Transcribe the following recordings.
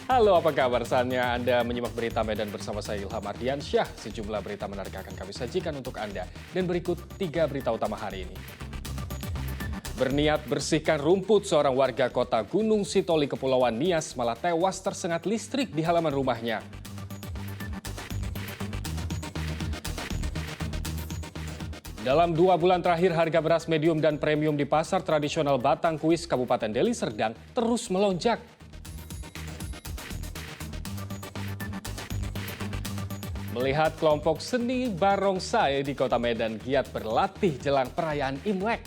Halo, apa kabar? Saatnya Anda menyimak berita Medan bersama saya Ilham Ardiansyah. Sejumlah berita menarik akan kami sajikan untuk Anda. Dan berikut 3 berita utama hari ini. Berniat bersihkan rumput, seorang warga kota Gunung Sitoli, Kepulauan Nias malah tewas tersengat listrik di halaman rumahnya. Dalam 2 bulan terakhir, harga beras medium dan premium di pasar tradisional Batangkuis, Kabupaten Deli Serdang terus melonjak. Melihat kelompok seni barongsai di kota Medan giat berlatih jelang perayaan Imlek.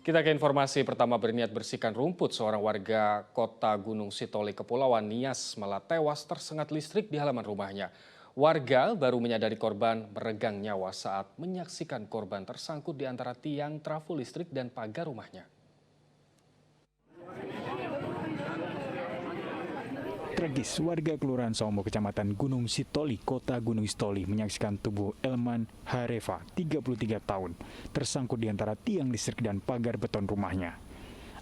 Kita ke informasi pertama. Berniat bersihkan rumput, seorang warga kota Gunung Sitoli, Kepulauan Nias malah tewas tersengat listrik di halaman rumahnya. Warga baru menyadari korban meregang nyawa saat menyaksikan korban tersangkut di antara tiang trafo listrik dan pagar rumahnya. Tragis, warga Kelurahan Sombo, Kecamatan Gunung Sitoli, Kota Gunung Sitoli menyaksikan tubuh Elman Hareva, 33 tahun, tersangkut di antara tiang listrik dan pagar beton rumahnya.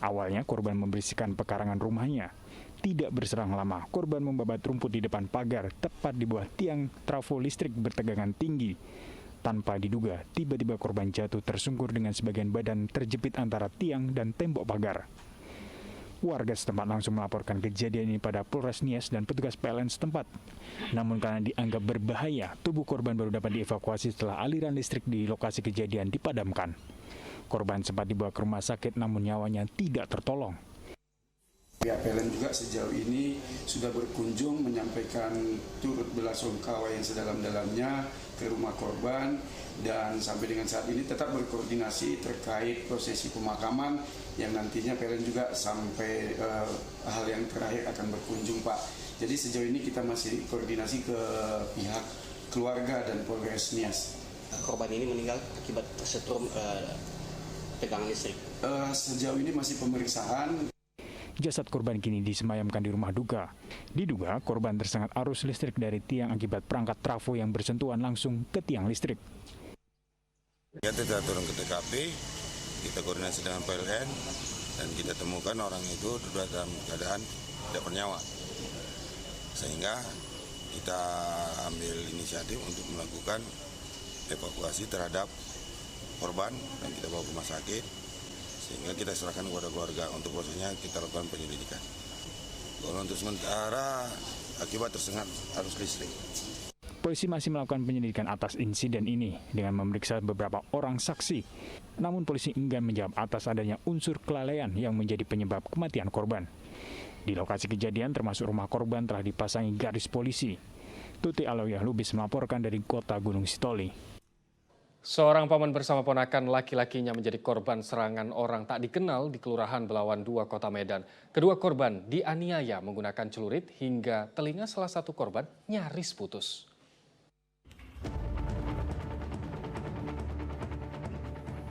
Awalnya korban membersihkan pekarangan rumahnya. Tidak berselang lama, korban membabat rumput di depan pagar tepat di bawah tiang trafo listrik bertegangan tinggi. Tanpa diduga, tiba-tiba korban jatuh tersungkur dengan sebagian badan terjepit antara tiang dan tembok pagar. Warga setempat langsung melaporkan kejadian ini pada Polres Nias dan petugas PLN setempat. Namun karena dianggap berbahaya, tubuh korban baru dapat dievakuasi setelah aliran listrik di lokasi kejadian dipadamkan. Korban sempat dibawa ke rumah sakit namun nyawanya tidak tertolong. Pihak PLN juga sejauh ini sudah berkunjung menyampaikan turut belasungkawa yang sedalam-dalamnya ke rumah korban dan sampai dengan saat ini tetap berkoordinasi terkait prosesi pemakaman yang nantinya PLN juga sampai hal yang terakhir akan berkunjung, Pak. Jadi sejauh ini kita masih koordinasi ke pihak keluarga dan Polres Nias. Korban ini meninggal akibat tersetrum tegangan listrik. Sejauh ini masih pemeriksaan. Jasad korban kini disemayamkan di rumah duka. Diduga korban tersengat arus listrik dari tiang akibat perangkat trafo yang bersentuhan langsung ke tiang listrik. Kita turun ke TKP, kita koordinasi dengan PLN, dan kita temukan orang itu sudah dalam keadaan tidak bernyawa. Sehingga kita ambil inisiatif untuk melakukan evakuasi terhadap korban dan kita bawa ke rumah sakit. Sehingga kita serahkan kepada keluarga untuk prosesnya kita lakukan penyelidikan. Kalau untuk sementara akibat tersengat arus listrik. Polisi masih melakukan penyelidikan atas insiden ini dengan memeriksa beberapa orang saksi. Namun polisi enggan menjawab atas adanya unsur kelalaian yang menjadi penyebab kematian korban. Di lokasi kejadian termasuk rumah korban telah dipasangi garis polisi. Tuti Alawiyah Lubis melaporkan dari kota Gunung Sitoli. Seorang paman bersama ponakan laki-lakinya menjadi korban serangan orang tak dikenal di Kelurahan Belawan 2, Kota Medan. Kedua korban dianiaya menggunakan celurit hingga telinga salah satu korban nyaris putus.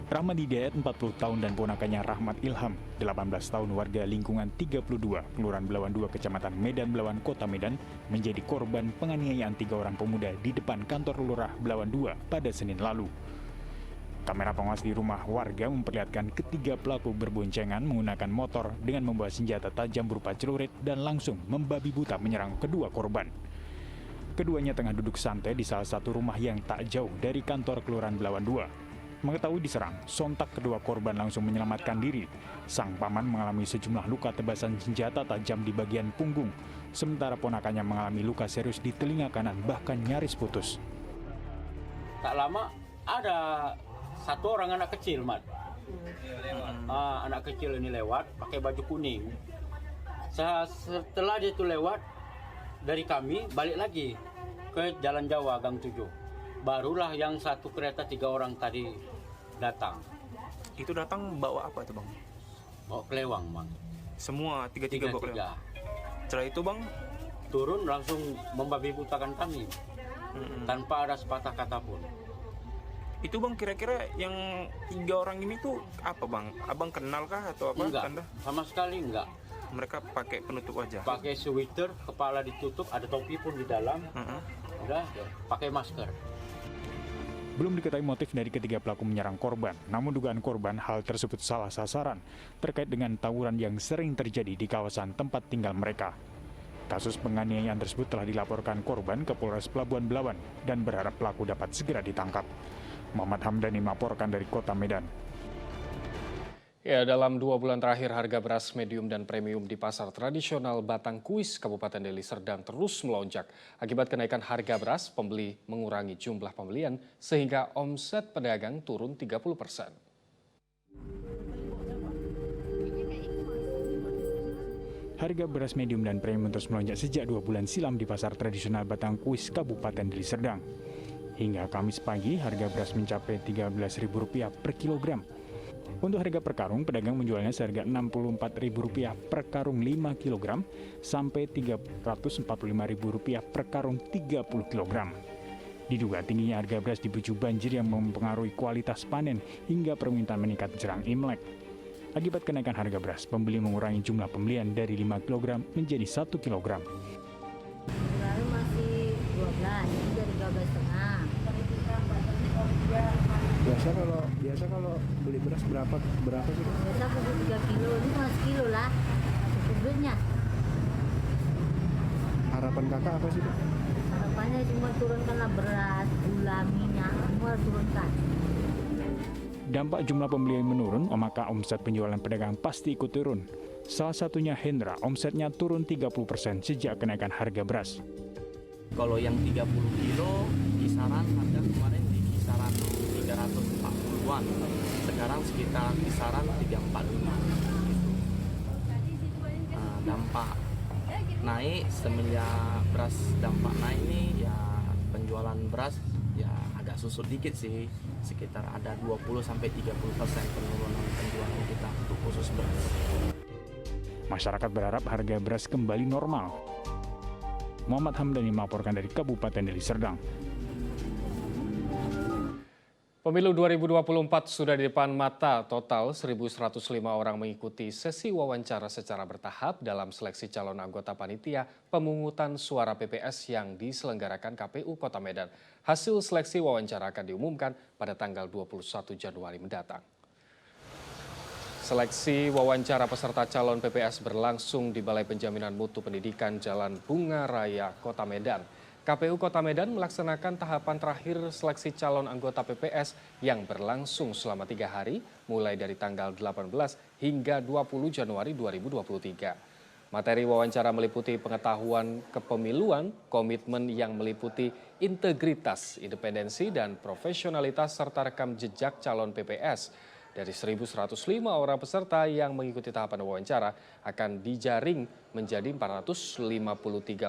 Rahmat Hidayat 40 tahun dan ponakannya Rahmat Ilham 18 tahun warga lingkungan 32 Kelurahan Belawan 2 Kecamatan Medan Belawan Kota Medan menjadi korban penganiayaan 3 orang pemuda di depan kantor Lurah Belawan 2 pada Senin lalu. Kamera pengawas di rumah warga memperlihatkan ketiga pelaku berboncengan menggunakan motor dengan membawa senjata tajam berupa celurit dan langsung membabi buta menyerang kedua korban. Keduanya tengah duduk santai di salah satu rumah yang tak jauh dari kantor Kelurahan Belawan 2. Mengetahui diserang, sontak kedua korban langsung menyelamatkan diri. Sang paman mengalami sejumlah luka tebasan senjata tajam di bagian punggung, sementara ponakannya mengalami luka serius di telinga kanan bahkan nyaris putus. Tak lama ada satu orang anak kecil, Mat. Anak kecil ini lewat pakai baju kuning. Setelah dia itu lewat dari kami balik lagi ke Jalan Jawa Gang 7. Barulah yang satu kereta 3 orang tadi datang. Itu datang bawa apa tuh, Bang? Bawa kelewang, Bang. Semua tiga bawa kelewang. Setelah itu, Bang, turun langsung membabi butakan kami. Tanpa ada sepatah kata pun. Itu, Bang, kira-kira yang 3 orang ini tuh apa, Bang? Abang kenal kah atau apa? Enggak, Tanda? sama sekali enggak. mereka pakai penutup wajah. Pakai sweater, kepala ditutup, ada topi pun di dalam. Udah, pakai masker. Belum diketahui motif dari ketiga pelaku menyerang korban, namun dugaan korban hal tersebut salah sasaran terkait dengan tawuran yang sering terjadi di kawasan tempat tinggal mereka. Kasus penganiayaan tersebut telah dilaporkan korban ke Polres Pelabuhan Belawan dan berharap pelaku dapat segera ditangkap. Muhammad Hamdani melaporkan dari Kota Medan. Ya, dalam 2 bulan terakhir harga beras medium dan premium di pasar tradisional Batang Kuis, Kabupaten Deli Serdang terus melonjak. Akibat kenaikan harga beras, pembeli mengurangi jumlah pembelian sehingga omset pedagang turun 30%. Harga beras medium dan premium terus melonjak sejak 2 bulan silam di pasar tradisional Batang Kuis, Kabupaten Deli Serdang. Hingga Kamis pagi, harga beras mencapai Rp13.000 per kilogram. Untuk harga per karung, pedagang menjualnya seharga Rp64.000 per karung 5 kg sampai Rp345.000 per karung 30 kg. Diduga tingginya harga beras dipicu banjir yang mempengaruhi kualitas panen hingga permintaan meningkat jelang Imlek. Akibat kenaikan harga beras, pembeli mengurangi jumlah pembelian dari 5 kg menjadi 1 kg. Lalu masih 12, ini jadi 12,5. Biasa kalau beli beras berapa sih? Biasa aku 3 kilo, ini cuma sekilo lah. Cukup duitnya. Harapan kakak apa sih? Harapannya cuma turunkanlah beras, gula, minyak, semua turunkan. Dampak jumlah pembeli menurun, maka omset penjualan pedagang pasti ikut turun. Salah satunya Hendra, omsetnya turun 30% sejak kenaikan harga beras. Kalau yang 30 kilo, kisaran harga kemarin di kisaran 340-an. Sekarang sekitar kisaran 345. Nah, dampak naik semenjak beras dampak naik ini ya penjualan beras ya agak susut dikit sih. Sekitar ada 20-30% penurunan penjualan kita untuk khusus beras. Masyarakat berharap harga beras kembali normal. Muhammad Hamdani melaporkan dari Kabupaten Deli Serdang. Pemilu 2024 sudah di depan mata, total 1.105 orang mengikuti sesi wawancara secara bertahap dalam seleksi calon anggota panitia pemungutan suara PPS yang diselenggarakan KPU Kota Medan. Hasil seleksi wawancara akan diumumkan pada tanggal 21 Januari mendatang. Seleksi wawancara peserta calon PPS berlangsung di Balai Penjaminan Mutu Pendidikan Jalan Bunga Raya, Kota Medan. KPU Kota Medan melaksanakan tahapan terakhir seleksi calon anggota PPS yang berlangsung selama 3 hari, mulai dari tanggal 18 hingga 20 Januari 2023. Materi wawancara meliputi pengetahuan kepemiluan, komitmen yang meliputi integritas, independensi, dan profesionalitas serta rekam jejak calon PPS. Dari 1.105 orang peserta yang mengikuti tahapan wawancara akan dijaring menjadi 453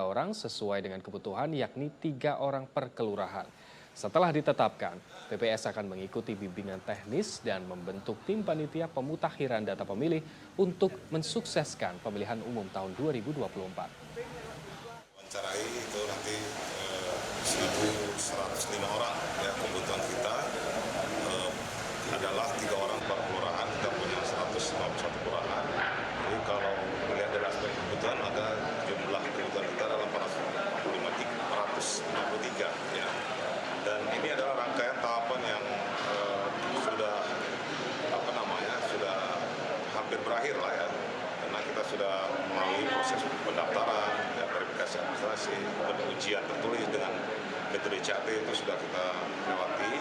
orang sesuai dengan kebutuhan, yakni 3 orang per kelurahan. Setelah ditetapkan, PPS akan mengikuti bimbingan teknis dan membentuk tim panitia pemutakhiran data pemilih untuk mensukseskan pemilihan umum tahun 2024. Wawancarai itu nanti 1.105 orang, ya kebutuhan kita adalah 3 orang per kelurahan, kita punya 151 kelurahan. Jadi kalau melihat dari aspek kebutuhan, maka jumlah kebutuhan kita adalah 453 ya. Dan ini adalah rangkaian tahapan yang sudah hampir berakhir lah ya. Karena kita sudah melalui proses pendaftaran, ya, verifikasi administrasi, ujian tertulis dengan metode CAT itu sudah kita lewati.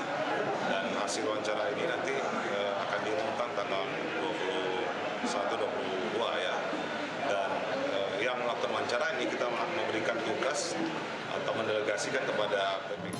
Dan hasil wawancara ini nanti akan diumumkan tanggal 21-22 ya. Dan yang melakukan wawancara ini kita memberikan tugas atau mendelegasikan kepada PPK.